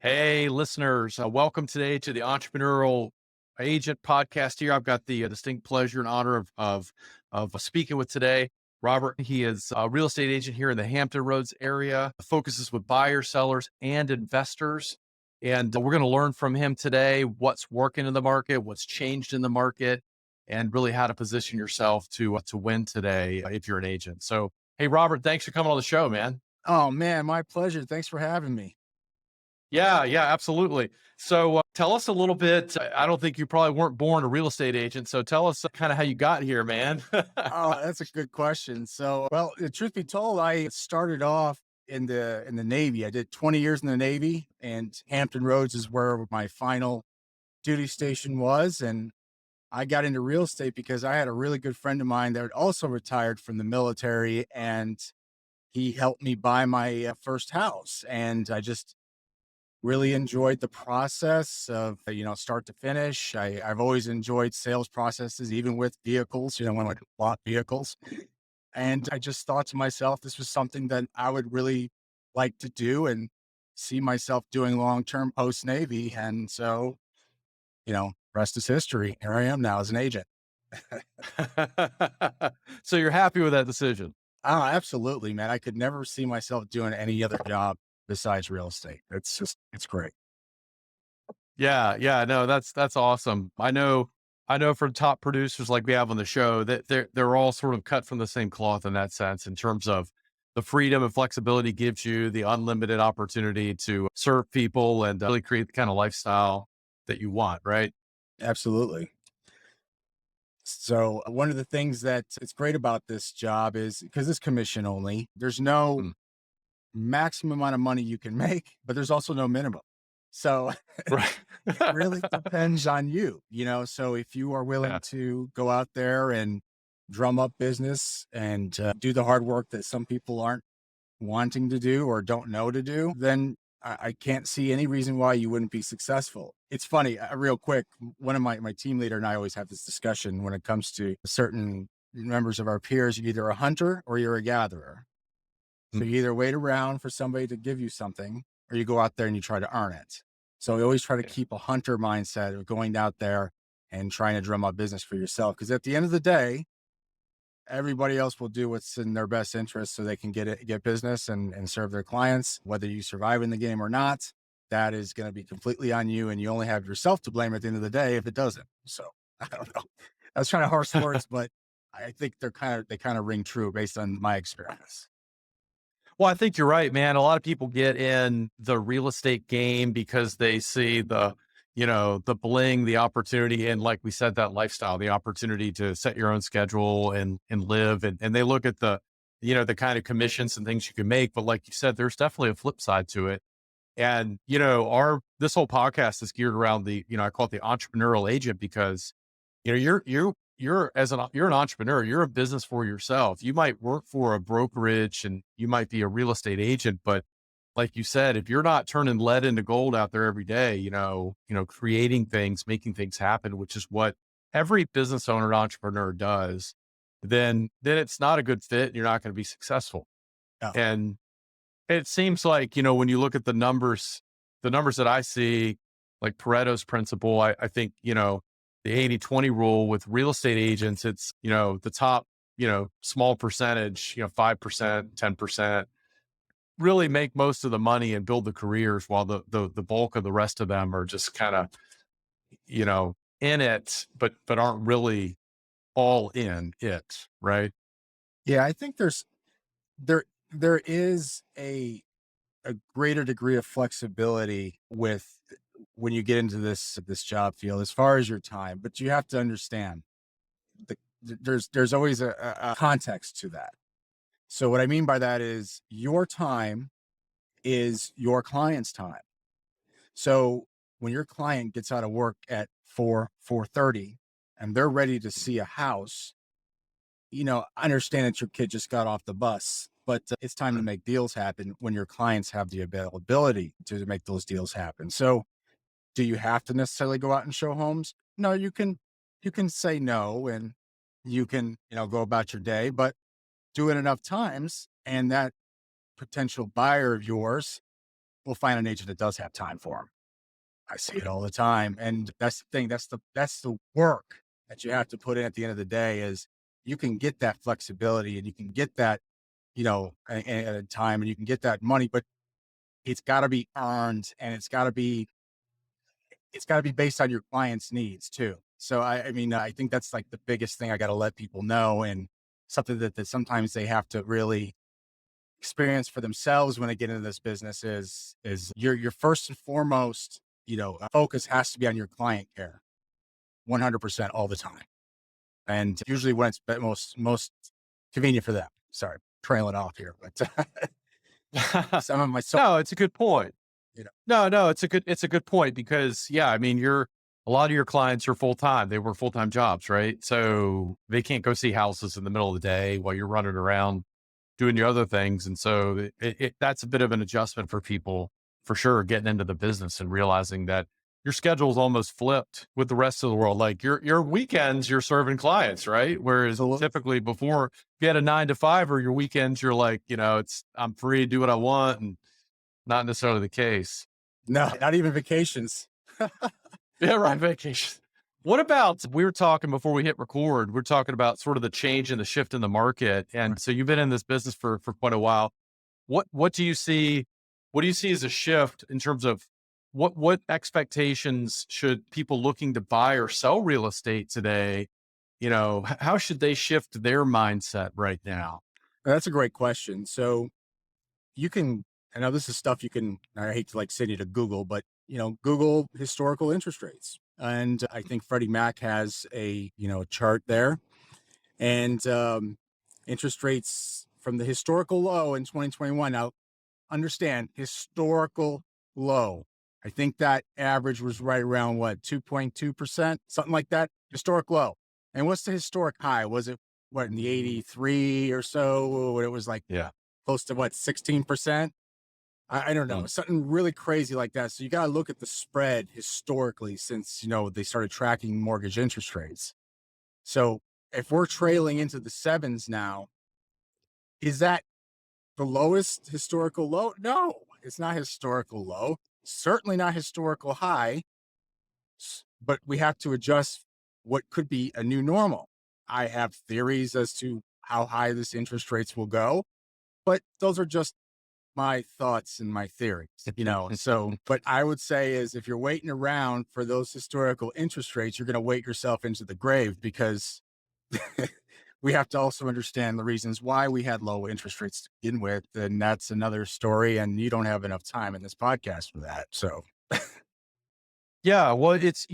Hey, listeners, welcome today to the Entrepreneurial Agent Podcast. Here, I've got the distinct pleasure and honor of speaking with today Robert. He is a real estate agent here in the Hampton Roads area. Focuses with buyers, sellers, and investors. And we're going to learn from him today what's working in the market, what's changed in the market, and really how to position yourself to win today if you're an agent. So, hey, Robert, thanks for coming on the show, man. Oh man, my pleasure. Thanks for having me. Yeah, yeah, absolutely. So tell us a little bit. I don't think you probably weren't born a real estate agent. So tell us kind of how you got here, man. Oh, that's a good question. The truth be told, I started off in the Navy. I did 20 years in the Navy, and Hampton Roads is where my final duty station was. And I got into real estate because I had a really good friend of mine that had also retired from the military, and he helped me buy my first house. And I just really enjoyed the process of, start to finish. I've always enjoyed sales processes, even with vehicles, when I bought vehicles. And I just thought to myself, this was something that I would really like to do and see myself doing long term post Navy. And so, rest is history. Here I am now as an agent. So you're happy with that decision? Oh, absolutely, man. I could never see myself doing any other job besides real estate. It's great. Yeah, yeah, no, that's awesome. I know for top producers like we have on the show that they're all sort of cut from the same cloth in that sense, in terms of the freedom and flexibility gives you the unlimited opportunity to serve people and really create the kind of lifestyle that you want, right? Absolutely. So one of the things that it's great about this job is because it's commission only, there's no Mm. maximum amount of money you can make, but there's also no minimum. So Right. it really depends on you, So if you are willing Yeah. to go out there and drum up business and do the hard work that some people aren't wanting to do or don't know to do, then I can't see any reason why you wouldn't be successful. It's funny, real quick. One of my team leader and I always have this discussion when it comes to certain members of our peers. You're either a hunter or you're a gatherer. So Mm. you either wait around for somebody to give you something or you go out there and you try to earn it. So we always try to Yeah. keep a hunter mindset of going out there and trying to drum up business for yourself. Because at the end of the day, everybody else will do what's in their best interest so they can get business and serve their clients. Whether you survive in the game or not, that is going to be completely on you. And you only have yourself to blame at the end of the day if it doesn't. So I don't know. That's kind of harsh words, but I think they kind of ring true based on my experience. Well, I think you're right, man. A lot of people get in the real estate game because they see the bling, the opportunity, and like we said, that lifestyle, the opportunity to set your own schedule and live, and they look at the kind of commissions and things you can make. But like you said, there's definitely a flip side to it. And our this whole podcast is geared around I call it the entrepreneurial agent because you're an entrepreneur, you're a business for yourself. You might work for a brokerage and you might be a real estate agent, but like you said, if you're not turning lead into gold out there every day, creating things, making things happen, which is what every business owner and entrepreneur does, then it's not a good fit. You're not going to be successful. Yeah. And it seems like, when you look at the numbers that I see, like Pareto's principle, I think, the 80-20 rule with real estate agents, it's, the top, small percentage, 5%, 10% really make most of the money and build the careers while the bulk of the rest of them are just kind of, in it, but aren't really all in it. Right. Yeah. I think there is a greater degree of flexibility with when you get into this job field as far as your time, but you have to understand there's always a context to that. So what I mean by that is your time is your client's time. So when your client gets out of work at 4:30 and they're ready to see a house, I understand that your kid just got off the bus, but it's time to make deals happen when your clients have the availability to make those deals happen. So do you have to necessarily go out and show homes? No, you can say no and you can, go about your day, but do it enough times and that potential buyer of yours will find an agent that does have time for them. I see it all the time. And that's the thing. That's the work that you have to put in at the end of the day is you can get that flexibility and you can get that, at a time and you can get that money, but it's got to be earned and it's got to be based on your client's needs too. So I mean, I think that's like the biggest thing I got to let people know, and something that sometimes they have to really experience for themselves when they get into this business is your first and foremost, focus has to be on your client care 100% all the time. And usually when it's most convenient for them. Sorry, trailing off here, but some of my so No, it's a good point. you know, No, it's a good point because yeah, I mean, a lot of your clients are full time. They work full time jobs, right? So they can't go see houses in the middle of the day while you're running around doing your other things. And so that's a bit of an adjustment for people for sure, getting into the business and realizing that your schedule is almost flipped with the rest of the world. Like your weekends, you're serving clients, right? Whereas so typically before, if you had a 9 to 5 or your weekends, you're like, I'm free to do what I want, and not necessarily the case. no, not even vacations. Yeah, right. Vacation. What about, we were talking before we hit record, we're talking about sort of the change and the shift in the market. And so you've been in this business for quite a while. What do you see? What do you see as a shift in terms of what expectations should people looking to buy or sell real estate today? How should they shift their mindset right now? That's a great question. So you can, I know this is stuff you can, I hate to like send you to Google, but Google historical interest rates. And I think Freddie Mac has a chart there, and interest rates from the historical low in 2021. Now, understand historical low. I think that average was right around what, 2.2%, something like that. Historic low. And what's the historic high? Was it what, in the 83 or so? When it was like Yeah. close to what, 16%? I don't know, Mm. something really crazy like that. So you got to look at the spread historically since, they started tracking mortgage interest rates. So if we're trailing into the sevens now, is that the lowest historical low? No, it's not historical low. Certainly not historical high, but we have to adjust what could be a new normal. I have theories as to how high this interest rates will go, but those are just my thoughts and my theories. So, but I would say is if you're waiting around for those historical interest rates, you're going to wait yourself into the grave because we have to also understand the reasons why we had low interest rates to begin with. And that's another story. And you don't have enough time in this podcast for that. So, Yeah, well, it's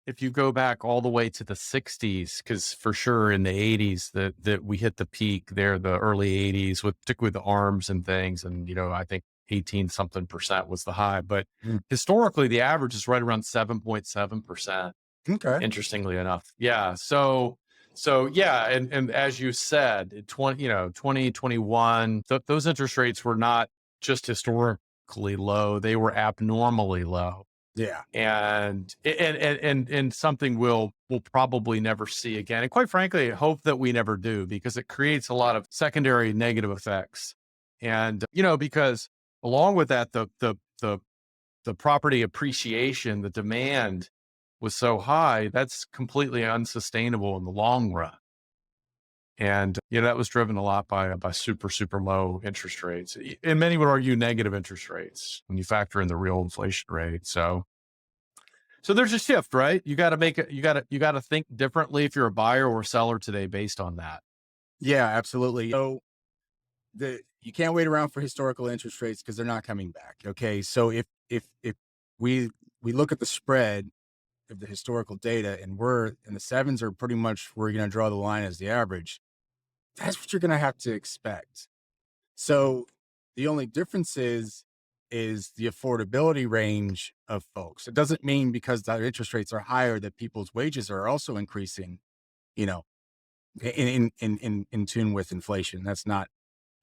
if you go back all the way to the 60s, because for sure in the 80s that we hit the peak there, the early 80s with particularly the arms and things, and I think 18 something percent was the high, but Mm. historically the average is right around 7.7%. Okay. Interestingly enough, yeah. So yeah, and as you said, 2021, those interest rates were not just historically low; they were abnormally low, Yeah. and something we'll probably never see again. And quite frankly, I hope that we never do because it creates a lot of secondary negative effects. And because along with that, the property appreciation, the demand was so high, that's completely unsustainable in the long run. And that was driven a lot by super, super low interest rates. And many would argue negative interest rates when you factor in the real inflation rate. So there's a shift, right? You got to make it, you got to think differently if you're a buyer or seller today based on that. Yeah, absolutely. So you can't wait around for historical interest rates because they're not coming back. Okay. So if we look at the spread of the historical data and we're in the sevens are pretty much where you're going to draw the line as the average, that's what you're going to have to expect. So the only difference is the affordability range of folks. It doesn't mean because the interest rates are higher that people's wages are also increasing, you know, in tune with inflation. That's not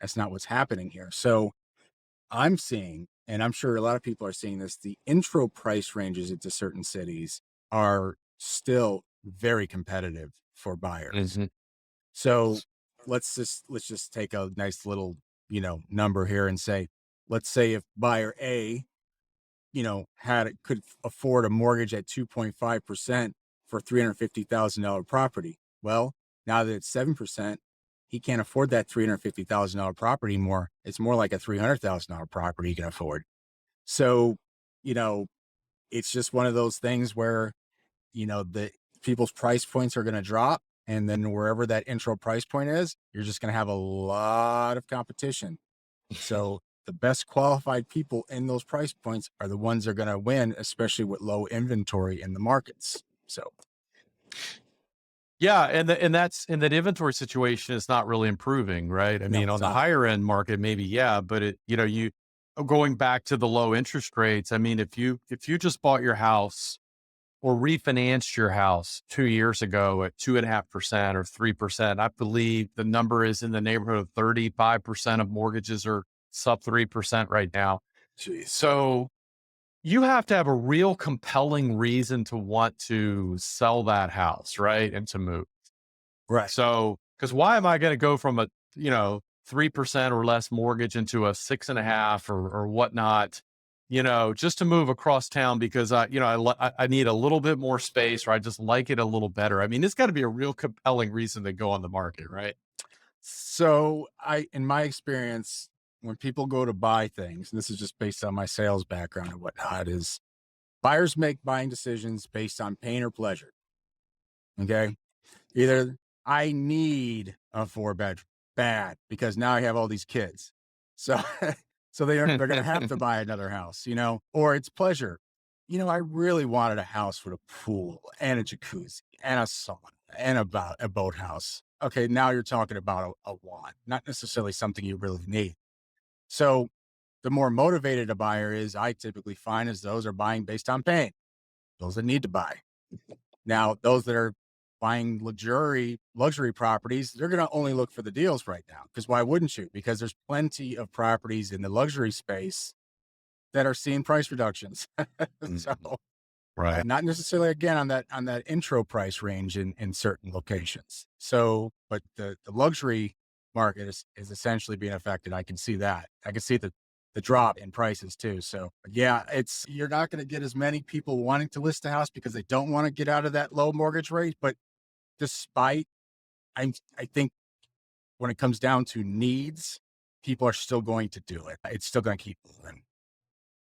what's happening here. So I'm seeing, and I'm sure a lot of people are seeing this, the intro price ranges into certain cities are still very competitive for buyers. Mhm. So let's just take a nice little, number here and say let's say if buyer A, could afford a mortgage at 2.5% for $350,000 property. Well, now that it's 7%, he can't afford that $350,000 property more. It's more like a $300,000 property he can afford. So, you know, it's just one of those things where, the people's price points are going to drop. And then wherever that intro price point is, you're just going to have a lot of competition. So the best qualified people in those price points are the ones that are going to win, especially with low inventory in the markets. So Yeah, and that inventory situation is not really improving, right? I no, mean, on it's the not. higher end market, maybe, yeah, but you going back to the low interest rates. I mean, if you just bought your house or refinanced your house 2 years ago at 2.5% or 3%, I believe the number is in the neighborhood of 35% of mortgages are sub 3% right now. Jeez. So you have to have a real compelling reason to want to sell that house, right? And to move. Right. So, because why am I going to go from a, 3% or less mortgage into a 6.5 or whatnot, just to move across town because I need a little bit more space or I just like it a little better. I mean, it's got to be a real compelling reason to go on the market, right? So in my experience, when people go to buy things, and this is just based on my sales background and whatnot, is buyers make buying decisions based on pain or pleasure. Okay. Either I need a 4 bedroom bad because now I have all these kids. So so they're gonna have to buy another house, or it's pleasure. I really wanted a house with a pool and a jacuzzi and a sauna and a boathouse. Okay, now you're talking about a want, not necessarily something you really need. So the more motivated a buyer is, I typically find is those are buying based on pain, those that need to buy. Now, those that are buying luxury properties, they're going to only look for the deals right now. Because why wouldn't you? Because there's plenty of properties in the luxury space that are seeing price reductions. So Mhm. Right. not necessarily again on that intro price range in certain locations. So, but the luxury market is essentially being affected. I can see that. I can see the drop in prices too. So yeah, it's you're not going to get as many people wanting to list a house because they don't want to get out of that low mortgage rate. But despite I think when it comes down to needs, people are still going to do it. It's still going to keep moving.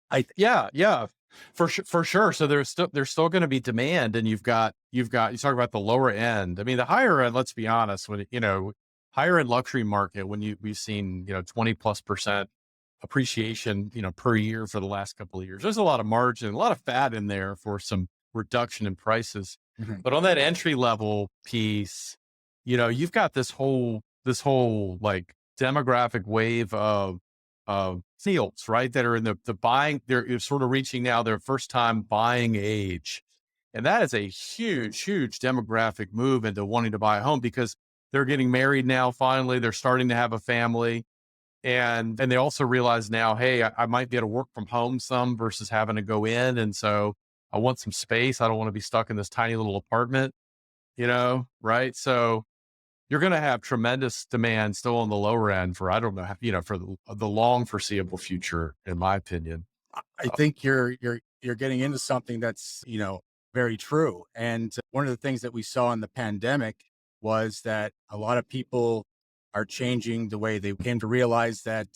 I Yeah, yeah, for sure. So there's still going to be demand, and you talk about the lower end. I mean, the higher end. Let's be honest, when higher end luxury market, when we've seen 20+% appreciation per year for the last couple of years. There's a lot of margin, a lot of fat in there for some reduction in prices. Mhm. But on that entry level piece, you've got this whole like demographic wave of fields, right? That are in the buying, they're sort of reaching now their first time buying age. And that is a huge, huge demographic move into wanting to buy a home because they're getting married now. Finally, they're starting to have a family. And they also realize now, hey, I might be able to work from home some versus having to go in. And so I want some space. I don't want to be stuck in this tiny little apartment, right? So you're going to have tremendous demand still on the lower end for, I don't know, for the long foreseeable future, in my opinion. I think you're getting into something that's, very true. And one of the things that we saw in the pandemic was that a lot of people are changing the way they came to realize that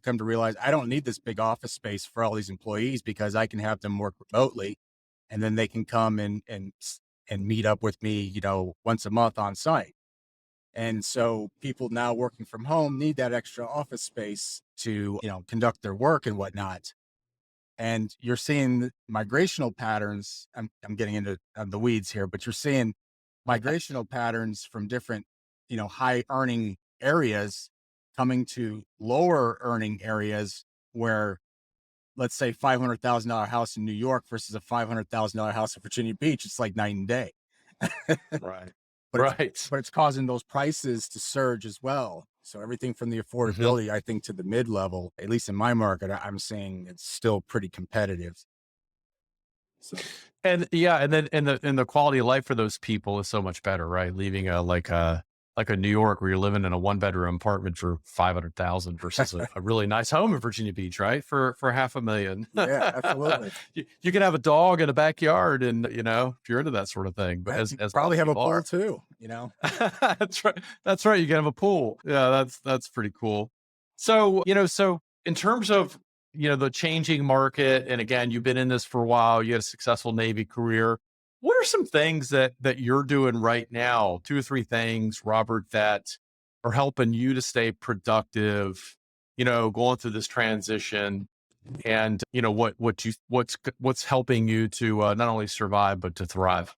come to realize I don't need this big office space for all these employees because I can have them work remotely and then they can come and meet up with me, once a month on site. And so people now working from home need that extra office space to, conduct their work and whatnot. And you're seeing migrational patterns. I'm getting into the weeds here, but you're seeing migrational patterns from different, high earning areas coming to lower earning areas where, let's say, $500,000 house in New York versus a $500,000 house in Virginia Beach. It's like night and day. Right. but it's Right. but it's causing those prices to surge as well. So everything from the Mhm. affordability, I think, to the mid level, at least in my market, I'm seeing it's still pretty competitive. So And yeah, and then and the quality of life for those people is so much better, right? Leaving like a New York where you're living in a 1-bedroom apartment for 500,000 versus a really nice home in Virginia Beach, right? For 500,000. Yeah, absolutely. You can have a dog in a backyard and, if you're into that sort of thing, but You as probably most have a people pool are. too, you know? That's right. That's right. You can have a pool. Yeah, that's pretty cool. So, so in terms of, the changing market, and again, you've been in this for a while, you had a successful Navy career. What are some things that you're doing right now? 2 or 3 things, Robert, that are helping you to stay productive, going through this transition, and what's helping you to not only survive but to thrive.